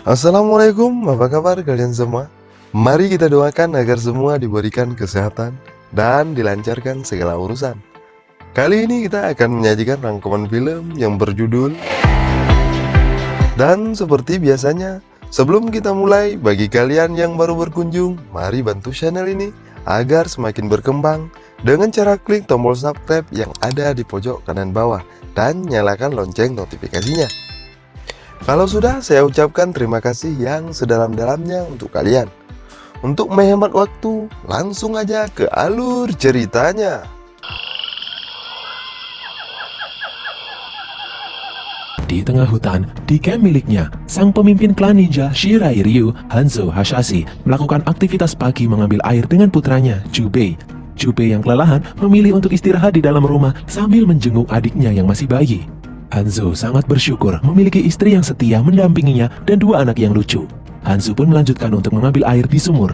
Assalamualaikum, apa kabar kalian semua? Mari kita doakan agar semua diberikan kesehatan dan dilancarkan segala urusan. Kali ini kita akan menyajikan rangkuman film yang berjudul. Dan seperti biasanya, sebelum kita mulai, bagi kalian yang baru berkunjung, mari bantu channel ini agar semakin berkembang dengan cara klik tombol subscribe yang ada di pojok kanan bawah dan nyalakan lonceng notifikasinya. Kalau sudah, saya ucapkan terima kasih yang sedalam-dalamnya untuk kalian. Untuk menghemat waktu, langsung aja ke alur ceritanya. Di tengah hutan, di camp miliknya, sang pemimpin klan ninja Shirai Ryu, Hanzo Hasashi, melakukan aktivitas pagi mengambil air dengan putranya, Jubei. Jubei yang kelelahan memilih untuk istirahat di dalam rumah sambil menjenguk adiknya yang masih bayi. Hanzo sangat bersyukur memiliki istri yang setia mendampinginya dan dua anak yang lucu. Hanzo pun melanjutkan untuk mengambil air di sumur.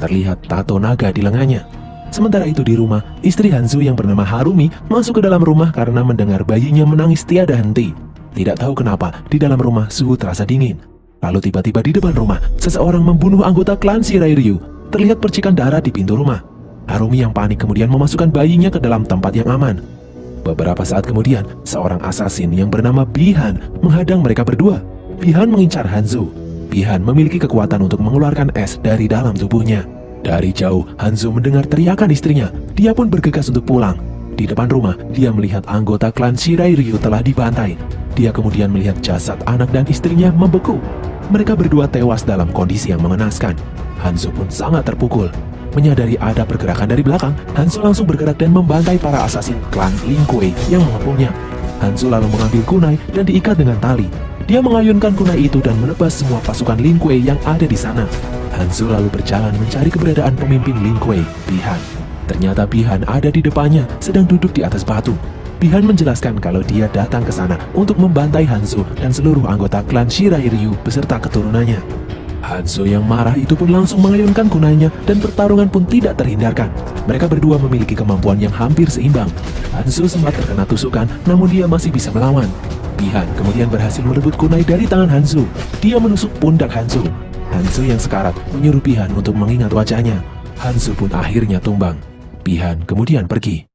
Terlihat tato naga di lengannya. Sementara itu di rumah, istri Hanzo yang bernama Harumi masuk ke dalam rumah karena mendengar bayinya menangis tiada henti. Tidak tahu kenapa, di dalam rumah suhu terasa dingin. Lalu tiba-tiba di depan rumah, seseorang membunuh anggota klan Shirai Ryu. Terlihat percikan darah di pintu rumah. Harumi yang panik kemudian memasukkan bayinya ke dalam tempat yang aman. Beberapa saat kemudian, seorang asasin yang bernama Bihan menghadang mereka berdua. Bihan mengincar Hanzo. Bihan memiliki kekuatan untuk mengeluarkan es dari dalam tubuhnya. Dari jauh, Hanzo mendengar teriakan istrinya. Dia pun bergegas untuk pulang. Di depan rumah, dia melihat anggota klan Shirai Ryu telah dibantai. Dia kemudian melihat jasad anak dan istrinya membeku. Mereka berdua tewas dalam kondisi yang mengenaskan. Hanzo pun sangat terpukul. Menyadari ada pergerakan dari belakang, Hanzo langsung bergerak dan membantai para asasin klan Lin Kuei yang mengepungnya. Hanzo lalu mengambil kunai dan diikat dengan tali. Dia mengayunkan kunai itu dan menebas semua pasukan Lin Kuei yang ada di sana. Hanzo lalu berjalan mencari keberadaan pemimpin Lin Kuei, Bihan. Ternyata Bihan ada di depannya, sedang duduk di atas batu. Bihan menjelaskan kalau dia datang ke sana untuk membantai Hanzo dan seluruh anggota klan Shirai Ryu beserta keturunannya. Hanzo yang marah itu pun langsung mengayunkan kunainya dan pertarungan pun tidak terhindarkan. Mereka berdua memiliki kemampuan yang hampir seimbang. Hanzo sempat terkena tusukan, namun dia masih bisa melawan. Bihan kemudian berhasil merebut kunai dari tangan Hanzo. Dia menusuk pundak Hanzo. Hanzo yang sekarat menyuruh Bihan untuk mengingat wajahnya. Hanzo pun akhirnya tumbang. Bihan kemudian pergi.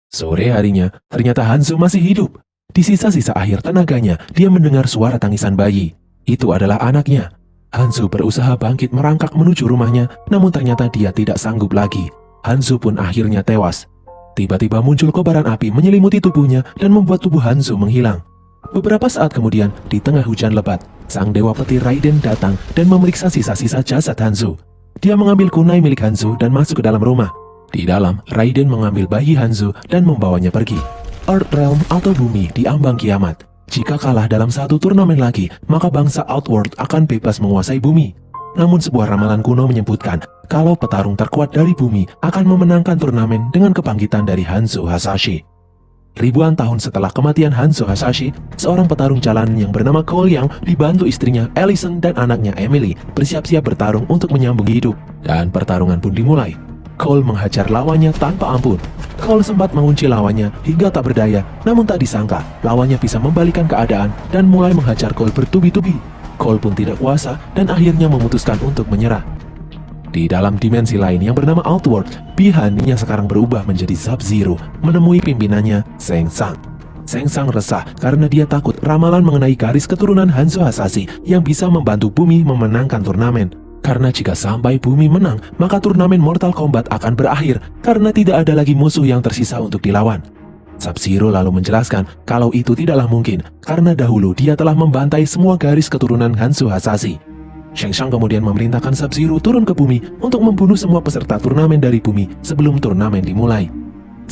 Sore harinya, ternyata Hanzo masih hidup. Di sisa-sisa akhir tenaganya, dia mendengar suara tangisan bayi. Itu adalah anaknya. Hanzo berusaha bangkit merangkak menuju rumahnya, namun ternyata dia tidak sanggup lagi. Hanzo pun akhirnya tewas. Tiba-tiba muncul kobaran api menyelimuti tubuhnya dan membuat tubuh Hanzo menghilang. Beberapa saat kemudian, di tengah hujan lebat, sang dewa petir Raiden datang dan memeriksa sisa-sisa jasad Hanzo. Dia mengambil kunai milik Hanzo dan masuk ke dalam rumah. Di dalam, Raiden mengambil bayi Hanzo dan membawanya pergi. Earth Realm atau bumi di ambang kiamat. Jika kalah dalam satu turnamen lagi, maka bangsa Outworld akan bebas menguasai bumi. Namun sebuah ramalan kuno menyebutkan kalau petarung terkuat dari bumi akan memenangkan turnamen dengan kebangkitan dari Hanzo Hasashi. Ribuan tahun setelah kematian Hanzo Hasashi, seorang petarung jalanan yang bernama Cole Yang dibantu istrinya Allison dan anaknya Emily bersiap-siap bertarung untuk menyambung hidup. Dan pertarungan pun dimulai. Cole menghajar lawannya tanpa ampun. Cole sempat mengunci lawannya hingga tak berdaya, namun tak disangka lawannya bisa membalikan keadaan dan mulai menghajar Cole bertubi-tubi. Cole pun tidak kuasa dan akhirnya memutuskan untuk menyerah. Di dalam dimensi lain yang bernama Outworld, Bihan yang sekarang berubah menjadi Sub-Zero menemui pimpinannya, Shang Tsung. Shang Tsung resah karena dia takut ramalan mengenai garis keturunan Hanzo Hasashi yang bisa membantu bumi memenangkan turnamen. Karena jika sampai bumi menang, maka turnamen Mortal Kombat akan berakhir karena tidak ada lagi musuh yang tersisa untuk dilawan. Sub-Zero lalu menjelaskan kalau itu tidaklah mungkin karena dahulu dia telah membantai semua garis keturunan Hanzo Hasashi. Shang Tsung kemudian memerintahkan Sub-Zero turun ke bumi untuk membunuh semua peserta turnamen dari bumi sebelum turnamen dimulai.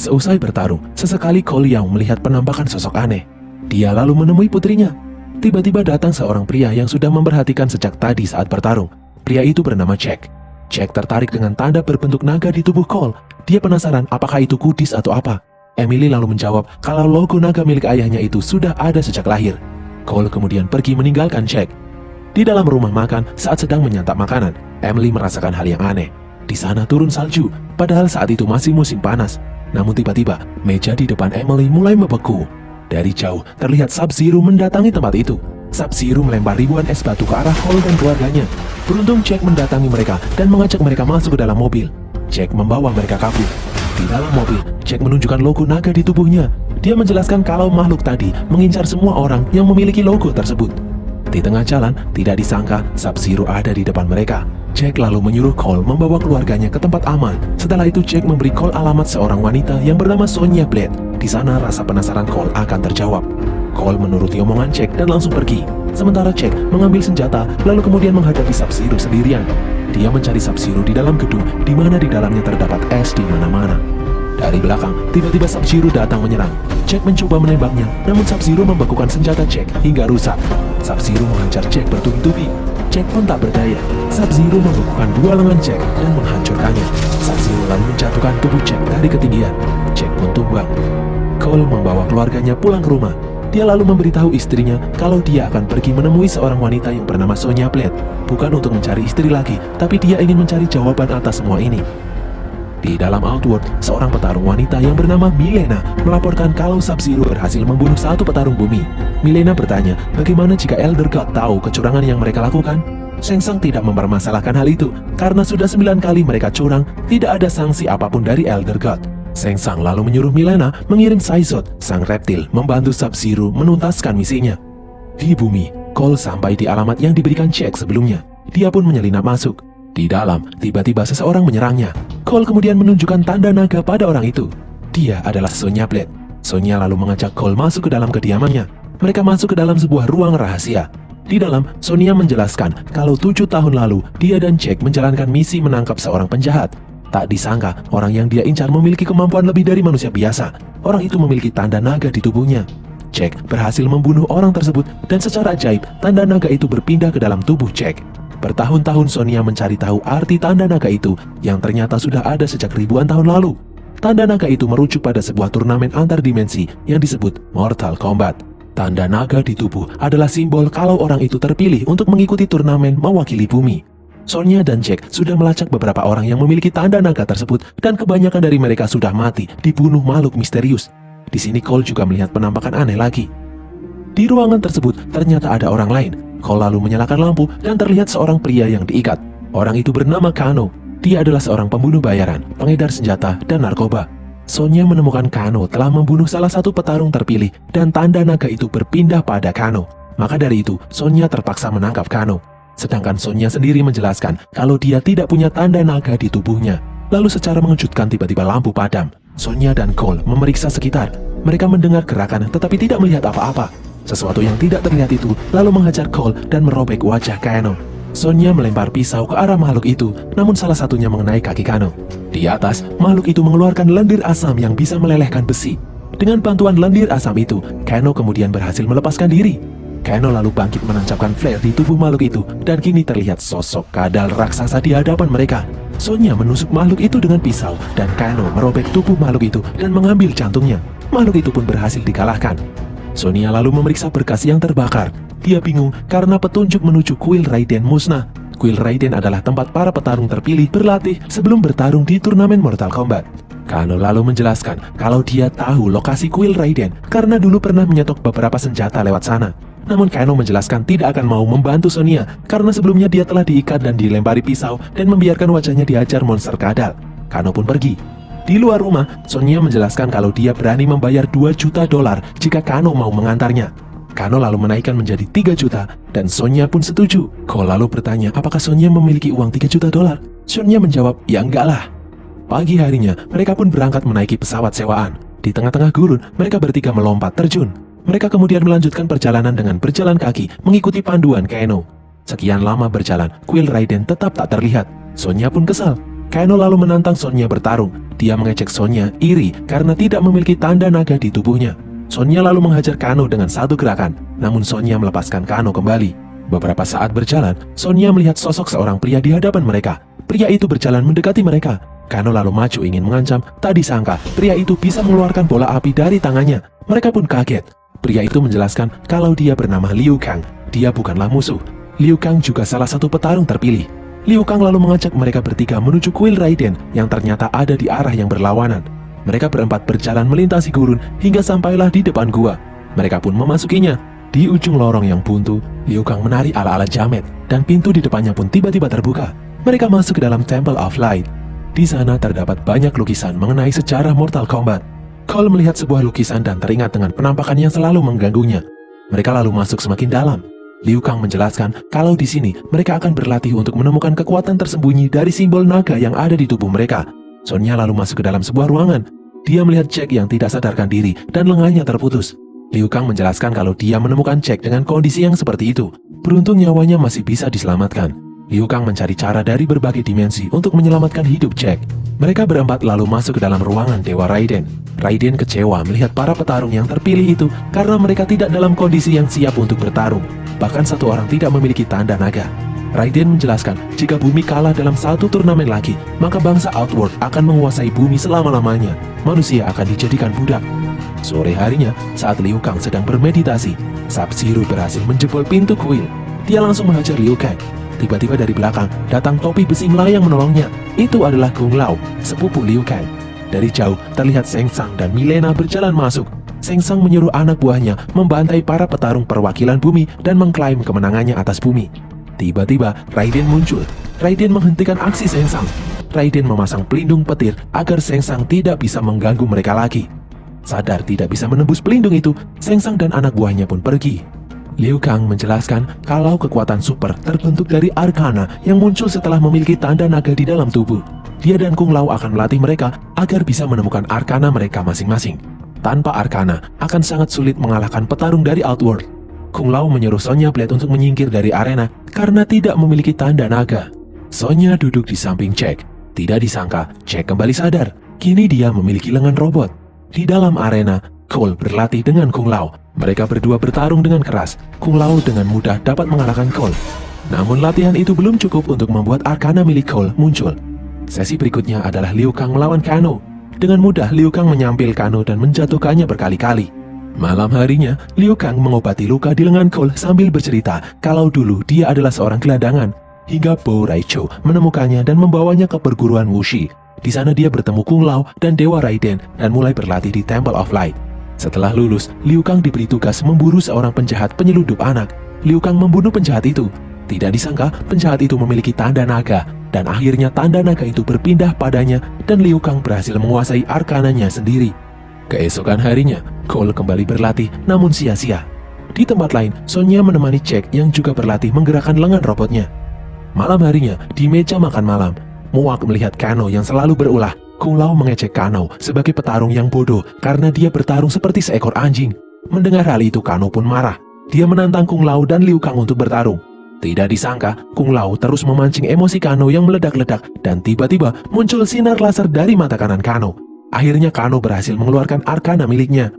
Seusai bertarung, sesekali Cole Yang melihat penampakan sosok aneh. Dia lalu menemui putrinya. Tiba-tiba datang seorang pria yang sudah memperhatikan sejak tadi saat bertarung. Pria itu bernama Jack. Jack tertarik dengan tanda berbentuk naga di tubuh Cole. Dia penasaran apakah itu kudis atau apa. Emily lalu menjawab kalau logo naga milik ayahnya itu sudah ada sejak lahir. Cole kemudian pergi meninggalkan Jack. Di dalam rumah makan saat sedang menyantap makanan, Emily merasakan hal yang aneh. Di sana turun salju, padahal saat itu masih musim panas. Namun tiba-tiba, meja di depan Emily mulai membeku. Dari jauh, terlihat Sub-Zero mendatangi tempat itu. Sub-Zero melempar ribuan es batu ke arah Cole dan keluarganya. Beruntung Jack mendatangi mereka dan mengajak mereka masuk ke dalam mobil. Jack membawa mereka kabur. Di dalam mobil, Jack menunjukkan logo naga di tubuhnya. Dia menjelaskan kalau makhluk tadi mengincar semua orang yang memiliki logo tersebut. Di tengah jalan, tidak disangka Sub-Zero ada di depan mereka. Jack lalu menyuruh Cole membawa keluarganya ke tempat aman. Setelah itu Jack memberi Cole alamat seorang wanita yang bernama Sonya Blade. Di sana rasa penasaran Cole akan terjawab. Cole menuruti omongan Jack dan langsung pergi. Sementara Jack mengambil senjata lalu kemudian menghadapi Sub-Zero sendirian. Dia mencari Sub-Zero di dalam gedung di mana di dalamnya terdapat es di mana-mana. Dari belakang, tiba-tiba Sub-Zero datang menyerang. Jack mencoba menembaknya, namun Sub-Zero membekukan senjata Jack hingga rusak. Sub-Zero menghajar Jack bertubi-tubi. Jack pun tak berdaya. Sub-Zero membekukan dua lengan Jack dan menghancurkannya. Sub-Zero lalu menjatuhkan tubuh Jack dari ketinggian. Jack pun tumbang. Cole membawa keluarganya pulang ke rumah. Dia lalu memberitahu istrinya kalau dia akan pergi menemui seorang wanita yang bernama Sonya Blade. Bukan untuk mencari istri lagi, tapi dia ingin mencari jawaban atas semua ini. Di dalam Outworld, seorang petarung wanita yang bernama Milena melaporkan kalau Sub-Zero berhasil membunuh satu petarung bumi. Milena bertanya, bagaimana jika Elder God tahu kecurangan yang mereka lakukan? Shang Tsung tidak mempermasalahkan hal itu, karena sudah 9 kali mereka curang, tidak ada sanksi apapun dari Elder God. Shang Tsung lalu menyuruh Milena mengirim Saizot, sang reptil, membantu Sub-Zero menuntaskan misinya. Di bumi, Cole sampai di alamat yang diberikan Jack sebelumnya. Dia pun menyelinap masuk. Di dalam, tiba-tiba seseorang menyerangnya. Cole kemudian menunjukkan tanda naga pada orang itu. Dia adalah Sonya Blade. Sonya lalu mengajak Cole masuk ke dalam kediamannya. Mereka masuk ke dalam sebuah ruang rahasia. Di dalam, Sonya menjelaskan kalau 7 tahun lalu, dia dan Jack menjalankan misi menangkap seorang penjahat. Tak disangka, orang yang dia incar memiliki kemampuan lebih dari manusia biasa. Orang itu memiliki tanda naga di tubuhnya. Jack berhasil membunuh orang tersebut dan secara ajaib, tanda naga itu berpindah ke dalam tubuh Jack. Bertahun-tahun Sonya mencari tahu arti tanda naga itu yang ternyata sudah ada sejak ribuan tahun lalu. Tanda naga itu merujuk pada sebuah turnamen antar dimensi yang disebut Mortal Kombat. Tanda naga di tubuh adalah simbol kalau orang itu terpilih untuk mengikuti turnamen mewakili bumi. Sonya dan Jack sudah melacak beberapa orang yang memiliki tanda naga tersebut dan kebanyakan dari mereka sudah mati dibunuh makhluk misterius. Di sini Cole juga melihat penampakan aneh lagi. Di ruangan tersebut ternyata ada orang lain. Cole lalu menyalakan lampu dan terlihat seorang pria yang diikat. Orang itu bernama Kano. Dia adalah seorang pembunuh bayaran, pengedar senjata, dan narkoba. Sonya menemukan Kano telah membunuh salah satu petarung terpilih dan tanda naga itu berpindah pada Kano. Maka dari itu, Sonya terpaksa menangkap Kano. Sedangkan Sonya sendiri menjelaskan kalau dia tidak punya tanda naga di tubuhnya. Lalu secara mengejutkan tiba-tiba lampu padam. Sonya dan Cole memeriksa sekitar. Mereka mendengar gerakan tetapi tidak melihat apa-apa. Sesuatu yang tidak terlihat itu lalu menghajar Cole dan merobek wajah Kano. Sonya melempar pisau ke arah makhluk itu, namun salah satunya mengenai kaki Kano. Di atas, makhluk itu mengeluarkan lendir asam yang bisa melelehkan besi. Dengan bantuan lendir asam itu, Kano kemudian berhasil melepaskan diri. Kano lalu bangkit menancapkan flare di tubuh makhluk itu, dan kini terlihat sosok kadal raksasa di hadapan mereka. Sonya menusuk makhluk itu dengan pisau, dan Kano merobek tubuh makhluk itu dan mengambil jantungnya. Makhluk itu pun berhasil dikalahkan. Sonya lalu memeriksa berkas yang terbakar. Dia bingung karena petunjuk menuju kuil Raiden musnah. Kuil Raiden adalah tempat para petarung terpilih berlatih sebelum bertarung di turnamen Mortal Kombat. Kano lalu menjelaskan kalau dia tahu lokasi kuil Raiden karena dulu pernah menyetok beberapa senjata lewat sana. Namun Kano menjelaskan tidak akan mau membantu Sonya karena sebelumnya dia telah diikat dan dilempari pisau dan membiarkan wajahnya dihajar monster kadal. Kano pun pergi. Di luar rumah, Sonya menjelaskan kalau dia berani membayar $2 juta jika Kano mau mengantarnya. Kano lalu menaikkan menjadi 3 juta dan Sonya pun setuju. Cole lalu bertanya apakah Sonya memiliki uang $3 juta. Sonya menjawab, ya enggak lah. Pagi harinya, mereka pun berangkat menaiki pesawat sewaan. Di tengah-tengah gurun, mereka bertiga melompat terjun. Mereka kemudian melanjutkan perjalanan dengan berjalan kaki mengikuti panduan Kano. Sekian lama berjalan, kuil Raiden tetap tak terlihat. Sonya pun kesal. Kano lalu menantang Sonya bertarung. Dia mengejek Sonya iri karena tidak memiliki tanda naga di tubuhnya. Sonya lalu menghajar Kano dengan satu gerakan, namun Sonya melepaskan Kano kembali. Beberapa saat berjalan, Sonya melihat sosok seorang pria di hadapan mereka. Pria itu berjalan mendekati mereka. Kano lalu maju ingin mengancam, tak disangka pria itu bisa mengeluarkan bola api dari tangannya. Mereka pun kaget. Pria itu menjelaskan kalau dia bernama Liu Kang. Dia bukanlah musuh. Liu Kang juga salah satu petarung terpilih. Liu Kang lalu mengajak mereka bertiga menuju kuil Raiden yang ternyata ada di arah yang berlawanan. Mereka berempat berjalan melintasi gurun hingga sampailah di depan gua. Mereka pun memasukinya. Di ujung lorong yang buntu, Liu Kang menari ala-ala jamet, dan pintu di depannya pun tiba-tiba terbuka. Mereka masuk ke dalam Temple of Light. Di sana terdapat banyak lukisan mengenai sejarah Mortal Kombat. Cole melihat sebuah lukisan dan teringat dengan penampakan yang selalu mengganggunya. Mereka lalu masuk semakin dalam. Liu Kang menjelaskan kalau di sini mereka akan berlatih untuk menemukan kekuatan tersembunyi dari simbol naga yang ada di tubuh mereka. Sonya lalu masuk ke dalam sebuah ruangan. Dia melihat Jack yang tidak sadarkan diri dan lengannya terputus. Liu Kang menjelaskan kalau dia menemukan Jack dengan kondisi yang seperti itu. Beruntung nyawanya masih bisa diselamatkan. Liu Kang mencari cara dari berbagai dimensi untuk menyelamatkan hidup Jack. Mereka berempat lalu masuk ke dalam ruangan Dewa Raiden. Raiden kecewa melihat para petarung yang terpilih itu karena mereka tidak dalam kondisi yang siap untuk bertarung. Bahkan satu orang tidak memiliki tanda naga. Raiden menjelaskan jika bumi kalah dalam satu turnamen lagi, maka bangsa Outworld akan menguasai bumi selama-lamanya. Manusia akan dijadikan budak. Sore harinya, saat Liu Kang sedang bermeditasi, Sub-Zero berhasil menjebol pintu kuil. Dia langsung menghajar Liu Kang. Tiba-tiba dari belakang, datang topi besi melayang menolongnya. Itu adalah Kung Lao, sepupu Liu Kang. Dari jauh, terlihat Shang Tsung dan Mileena berjalan masuk. Shang Tsung menyuruh anak buahnya membantai para petarung perwakilan bumi dan mengklaim kemenangannya atas bumi. Tiba-tiba, Raiden muncul. Raiden menghentikan aksi Shang Tsung. Raiden memasang pelindung petir agar Shang Tsung tidak bisa mengganggu mereka lagi. Sadar tidak bisa menembus pelindung itu, Shang Tsung dan anak buahnya pun pergi. Liu Kang menjelaskan kalau kekuatan super terbentuk dari Arcana yang muncul setelah memiliki tanda naga di dalam tubuh. Dia dan Kung Lao akan melatih mereka agar bisa menemukan Arcana mereka masing-masing. Tanpa Arcana, akan sangat sulit mengalahkan petarung dari Outworld. Kung Lao menyuruh Sonya Blade untuk menyingkir dari arena karena tidak memiliki tanda naga. Sonya duduk di samping Jack. Tidak disangka, Jack kembali sadar. Kini dia memiliki lengan robot. Di dalam arena, Cole berlatih dengan Kung Lao. Mereka berdua bertarung dengan keras. Kung Lao dengan mudah dapat mengalahkan Cole. Namun latihan itu belum cukup untuk membuat Arcana milik Cole muncul. Sesi berikutnya adalah Liu Kang melawan Kano. Dengan mudah Liu Kang menyampil Kano dan menjatuhkannya berkali-kali. Malam harinya, Liu Kang mengobati luka di lengan Cole sambil bercerita kalau dulu dia adalah seorang gelandangan. Hingga Bo Raicho menemukannya dan membawanya ke perguruan Wuxi. Di sana dia bertemu Kung Lao dan Dewa Raiden dan mulai berlatih di Temple of Light. Setelah lulus, Liu Kang diberi tugas memburu seorang penjahat penyeludup anak. Liu Kang membunuh penjahat itu. Tidak disangka penjahat itu memiliki tanda naga, dan akhirnya tanda naga itu berpindah padanya dan Liu Kang berhasil menguasai arkananya sendiri. Keesokan harinya, Cole kembali berlatih namun sia-sia. Di tempat lain, Sonya menemani Jack yang juga berlatih menggerakkan lengan robotnya. Malam harinya, di meja makan malam, muak melihat Kano yang selalu berulah. Kung Lao mengejek Kano sebagai petarung yang bodoh karena dia bertarung seperti seekor anjing. Mendengar hal itu, Kano pun marah. Dia menantang Kung Lao dan Liu Kang untuk bertarung. Tidak disangka, Kung Lao terus memancing emosi Kano yang meledak-ledak dan tiba-tiba muncul sinar laser dari mata kanan Kano. Akhirnya Kano berhasil mengeluarkan Arcana miliknya.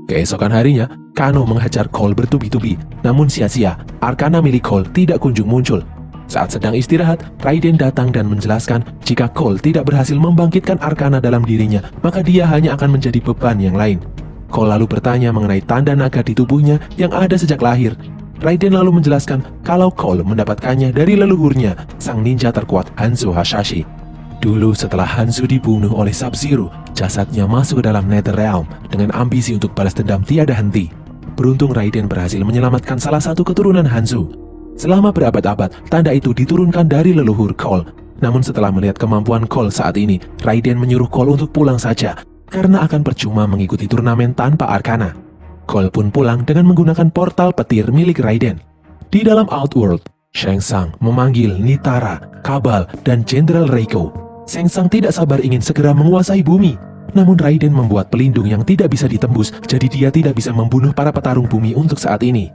Keesokan harinya, Kano menghajar Cole bertubi-tubi, namun sia-sia. Arcana milik Cole tidak kunjung muncul. Saat sedang istirahat, Raiden datang dan menjelaskan jika Cole tidak berhasil membangkitkan Arcana dalam dirinya, maka dia hanya akan menjadi beban yang lain. Cole lalu bertanya mengenai tanda naga di tubuhnya yang ada sejak lahir. Raiden lalu menjelaskan kalau Cole mendapatkannya dari leluhurnya, sang ninja terkuat Hanzo Hasashi. Dulu setelah Hanzo dibunuh oleh Sub-Zero, jasadnya masuk ke dalam Netherrealm dengan ambisi untuk balas dendam tiada henti. Beruntung Raiden berhasil menyelamatkan salah satu keturunan Hanzo. Selama berabad-abad, tanda itu diturunkan dari leluhur Cole. Namun setelah melihat kemampuan Cole saat ini, Raiden menyuruh Cole untuk pulang saja, karena akan percuma mengikuti turnamen tanpa Arcana. Cole pun pulang dengan menggunakan portal petir milik Raiden. Di dalam Outworld, Shang Tsung memanggil Nitara, Kabal, dan Jenderal Reiko. Shang Tsung tidak sabar ingin segera menguasai bumi. Namun Raiden membuat pelindung yang tidak bisa ditembus, jadi dia tidak bisa membunuh para petarung bumi untuk saat ini.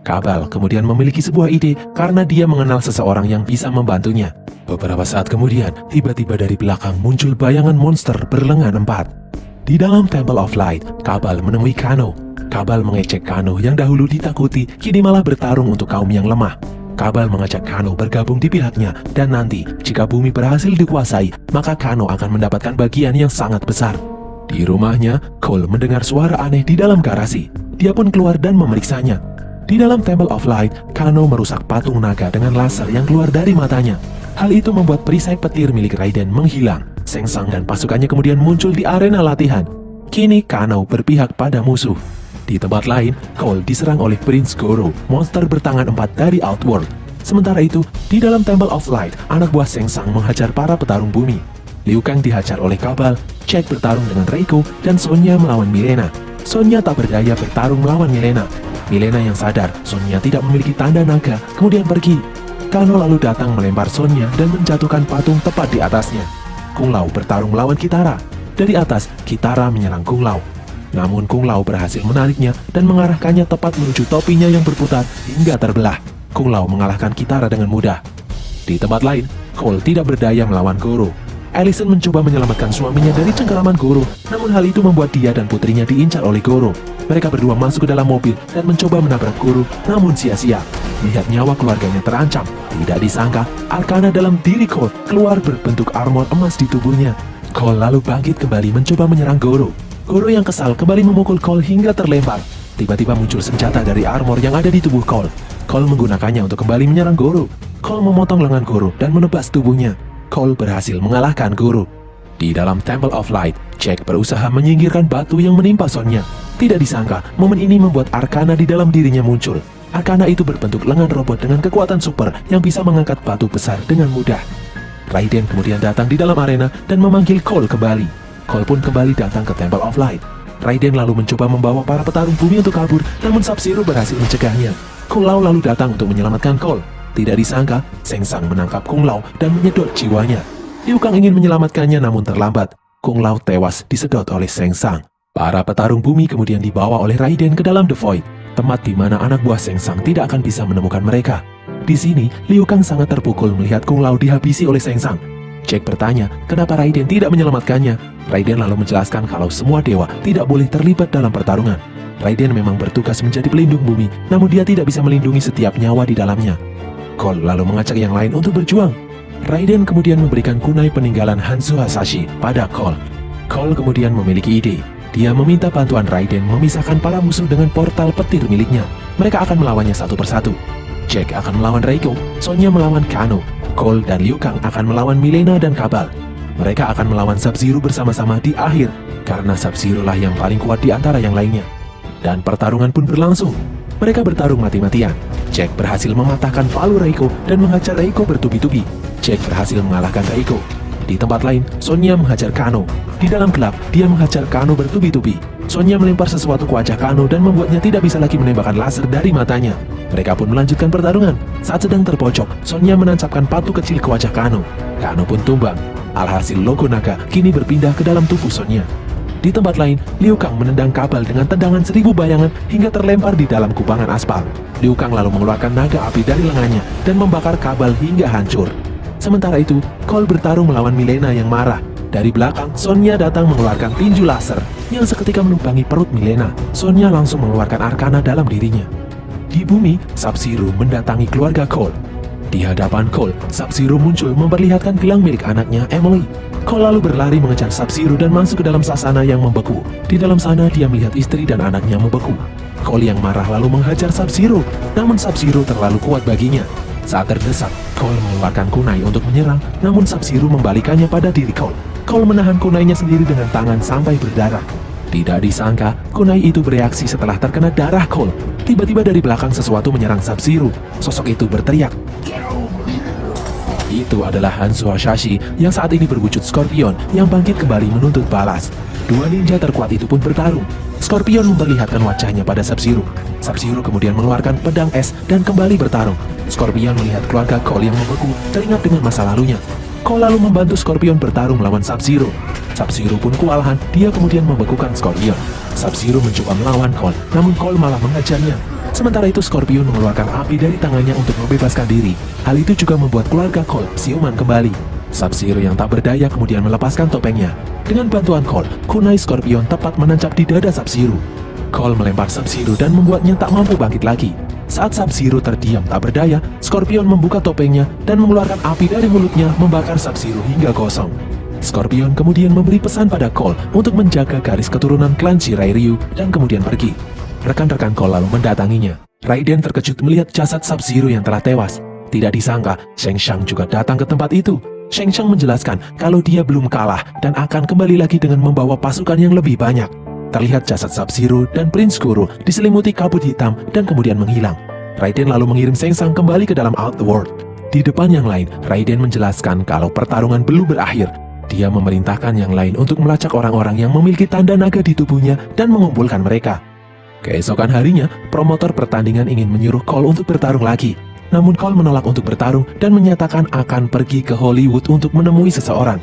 Kabal kemudian memiliki sebuah ide karena dia mengenal seseorang yang bisa membantunya. Beberapa saat kemudian, tiba-tiba dari belakang muncul bayangan monster berlengan 4. Di dalam Temple of Light, Kabal menemui Kano. Kabal mengecek Kano yang dahulu ditakuti, kini malah bertarung untuk kaum yang lemah. Kabal mengajak Kano bergabung di pihaknya, dan nanti, jika bumi berhasil dikuasai, maka Kano akan mendapatkan bagian yang sangat besar. Di rumahnya, Cole mendengar suara aneh di dalam garasi. Dia pun keluar dan memeriksanya. Di dalam Temple of Light, Kano merusak patung naga dengan laser yang keluar dari matanya. Hal itu membuat perisai petir milik Raiden menghilang. Shang Tsung dan pasukannya kemudian muncul di arena latihan. Kini Kano berpihak pada musuh. Di tempat lain, Cole diserang oleh Prince Goro, monster bertangan 4 dari Outworld. Sementara itu, di dalam Temple of Light, anak buah Shang Tsung menghajar para petarung bumi. Liu Kang dihajar oleh Kabal, Jack bertarung dengan Reiko, dan Sonya melawan Mileena. Sonya tak berdaya bertarung melawan Mileena. Mileena yang sadar Sonya tidak memiliki tanda naga, kemudian pergi. Kano lalu datang melempar Sonya dan menjatuhkan patung tepat di atasnya. Kung Lao bertarung melawan Kitara. Dari atas, Kitara menyerang Kung Lao. Namun Kung Lao berhasil menariknya dan mengarahkannya tepat menuju topinya yang berputar hingga terbelah. Kung Lao mengalahkan Kitara dengan mudah. Di tempat lain, Cole tidak berdaya melawan Goro. Allison mencoba menyelamatkan suaminya dari cengkeraman Goro, namun hal itu membuat dia dan putrinya diincar oleh Goro. Mereka berdua masuk ke dalam mobil dan mencoba menabrak Goro, namun sia-sia. Melihat nyawa keluarganya terancam, tidak disangka Arcana dalam diri Cole keluar berbentuk armor emas di tubuhnya. Cole lalu bangkit kembali mencoba menyerang Goro. Goro yang kesal kembali memukul Cole hingga terlempar. Tiba-tiba muncul senjata dari armor yang ada di tubuh Cole. Cole menggunakannya untuk kembali menyerang Goro. Cole memotong lengan Goro dan menebas tubuhnya. Cole berhasil mengalahkan Goro. Di dalam Temple of Light, Jack berusaha menyingkirkan batu yang menimpa Sonya. Tidak disangka, momen ini membuat Arcana di dalam dirinya muncul. Arcana itu berbentuk lengan robot dengan kekuatan super yang bisa mengangkat batu besar dengan mudah. Raiden kemudian datang di dalam arena dan memanggil Cole kembali. Cole pun kembali datang ke Temple of Light. Raiden lalu mencoba membawa para petarung bumi untuk kabur, namun Sub-Zero berhasil mencegahnya. Kung Lao lalu datang untuk menyelamatkan Cole. Tidak disangka, Shang Tsung menangkap Kung Lao dan menyedot jiwanya. Liu Kang ingin menyelamatkannya namun terlambat. Kung Lao tewas disedot oleh Shang Tsung. Para petarung bumi kemudian dibawa oleh Raiden ke dalam The Void, tempat di mana anak buah Shang Tsung tidak akan bisa menemukan mereka. Di sini, Liu Kang sangat terpukul melihat Kung Lao dihabisi oleh Shang Tsung. Jack bertanya, kenapa Raiden tidak menyelamatkannya? Raiden lalu menjelaskan kalau semua dewa tidak boleh terlibat dalam pertarungan. Raiden memang bertugas menjadi pelindung bumi, namun dia tidak bisa melindungi setiap nyawa di dalamnya. Cole lalu mengajak yang lain untuk berjuang. Raiden kemudian memberikan kunai peninggalan Hanzo Hasashi pada Cole. Cole kemudian memiliki ide. Dia meminta bantuan Raiden memisahkan para musuh dengan portal petir miliknya. Mereka akan melawannya satu persatu. Jack akan melawan Reiko, Sonya melawan Kano, Cole dan Liu Kang akan melawan Mileena dan Kabal. Mereka akan melawan Sub-Zero bersama-sama di akhir, karena Sub-Zero lah yang paling kuat di antara yang lainnya. Dan pertarungan pun berlangsung. Mereka bertarung mati-matian. Jack berhasil mematahkan palu Reiko dan menghajar Reiko bertubi-tubi. Jack berhasil mengalahkan Reiko. Di tempat lain, Sonya menghajar Kano. Di dalam gelap, dia menghajar Kano bertubi-tubi. Sonya melempar sesuatu ke wajah Kano dan membuatnya tidak bisa lagi menembakkan laser dari matanya. Mereka pun melanjutkan pertarungan. Saat sedang terpojok, Sonya menancapkan palu kecil ke wajah Kano. Kano pun tumbang. Alhasil logo naga kini berpindah ke dalam tubuh Sonya. Di tempat lain, Liu Kang menendang Kabal dengan tendangan 1000 bayangan hingga terlempar di dalam kubangan aspal. Liu Kang lalu mengeluarkan naga api dari lengannya dan membakar Kabal hingga hancur. Sementara itu, Cole bertarung melawan Mileena yang marah. Dari belakang, Sonya datang mengeluarkan tinju laser yang seketika melubangi perut Mileena. Sonya langsung mengeluarkan Arcana dalam dirinya. Di bumi, Sub-Zero mendatangi keluarga Cole. Di hadapan Cole, Sub-Zero muncul memperlihatkan gelang milik anaknya, Emily. Cole lalu berlari mengejar Sub-Zero dan masuk ke dalam sasana yang membeku. Di dalam sana, dia melihat istri dan anaknya membeku. Cole yang marah lalu menghajar Sub-Zero, namun Sub-Zero terlalu kuat baginya. Saat terdesak, Cole mengeluarkan kunai untuk menyerang, namun Sub-Zero membalikannya pada diri Cole. Cole menahan kunainya sendiri dengan tangan sampai berdarah. Tidak disangka, kunai itu bereaksi setelah terkena darah Cole. Tiba-tiba dari belakang sesuatu menyerang Sub-Zero. Sosok itu berteriak. Itu adalah Hanzo Hasashi yang saat ini berwujud Scorpion yang bangkit kembali menuntut balas. Dua ninja terkuat itu pun bertarung. Scorpion memperlihatkan wajahnya pada Sub-Zero. Sub-Zero kemudian mengeluarkan pedang es dan kembali bertarung. Scorpion melihat keluarga Cole yang membeku, teringat dengan masa lalunya. Cole lalu membantu Scorpion bertarung melawan Sub-Zero. Sub-Zero pun kewalahan, dia kemudian membekukan Scorpion. Sub-Zero mencoba melawan Cole, namun Cole malah mengejarnya. Sementara itu Scorpion mengeluarkan api dari tangannya untuk membebaskan diri. Hal itu juga membuat keluarga Cole siuman kembali. Sub-Zero yang tak berdaya kemudian melepaskan topengnya. Dengan bantuan Cole, kunai Scorpion tepat menancap di dada Sub-Zero. Cole melempar Sub-Zero dan membuatnya tak mampu bangkit lagi. Saat Sub-Zero terdiam tak berdaya, Scorpion membuka topengnya dan mengeluarkan api dari mulutnya membakar Sub-Zero hingga gosong. Scorpion kemudian memberi pesan pada Cole untuk menjaga garis keturunan klan Shirai Ryu dan kemudian pergi. Rekan-rekan Cole lalu mendatanginya. Raiden terkejut melihat jasad Sub-Zero yang telah tewas. Tidak disangka, Shang Tsung juga datang ke tempat itu. Shang Tsung menjelaskan kalau dia belum kalah dan akan kembali lagi dengan membawa pasukan yang lebih banyak. Terlihat jasad Sub-Zero dan Prince Guru diselimuti kabut hitam dan kemudian menghilang. Raiden lalu mengirim Shang Tsung kembali ke dalam Outworld. Di depan yang lain, Raiden menjelaskan kalau pertarungan belum berakhir. Dia memerintahkan yang lain untuk melacak orang-orang yang memiliki tanda naga di tubuhnya dan mengumpulkan mereka. Keesokan harinya, promotor pertandingan ingin menyuruh Cole untuk bertarung lagi. Namun Cole menolak untuk bertarung dan menyatakan akan pergi ke Hollywood untuk menemui seseorang.